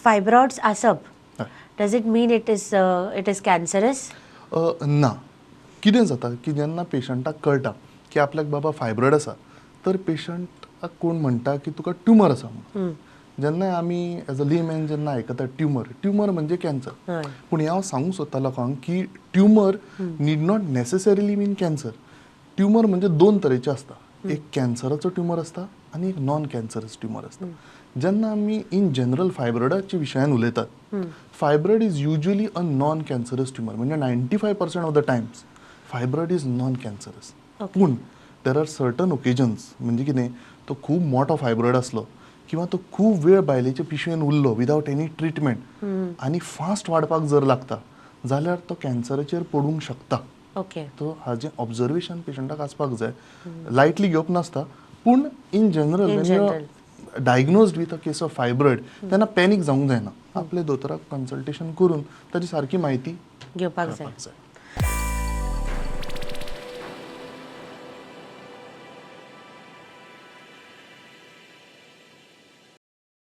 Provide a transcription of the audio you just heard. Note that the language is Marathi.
फायब्रॉइड्स आसप, हय. Does it mean it is cancerous? ना, कितें जाता की जेन्ना पेशंटाक कळटा की आपल्याक बाबा फायब्रॉइड आसा, तर पेशंटाक कोण म्हणटा की तुका ट्युमर आसा म्हणून. जेन्ना आमी एज अ लेमॅन जेन्ना आयकता ट्युमर म्हणजे कॅन्सर. हय. पूण हांव सांगूंक सोदता लोकांक की tumour need not necessarily mean cancer. Tumour म्हणजे दोन तरेचे असता. एक कॅन्सराचो ट्युमर असता आनी एक नॉन कॅन्सरस ट्युमर असता. जेन्ना आमी इन जनरल फायब्रॉइडाच्या विशयान उलयतात, fibroid is usually a non cancerous tumour. म्हणजे 95% of the Times fibroid is non cancerous. पूण देर आर सर्टन ओकेजन्स, म्हणजे कितें, तो खूब मोठो फायब्रॉइड आसलो किंवा तो खूब वेळ बायलेच्या पिशवेन उरलो विदाउट एनी ट्रिटमेंट आनी फास्ट वाडपाक जर लागता, जाल्यार तो कॅन्सराचेर पडूंक शकता. ओके. तो हाजें ऑब्जर्वेशन पेशंटाक आसपाक जाय. लायटली घेवप नासता, पूण in general In when you general. Are diagnosed with a case of fibroid, तेन्ना पॅनीक जावंक जायना. आपले दोतोराक कन्सल्टेशन करून ताची सारकी म्हायती घेवपाक जाय. घेवपाक जाय.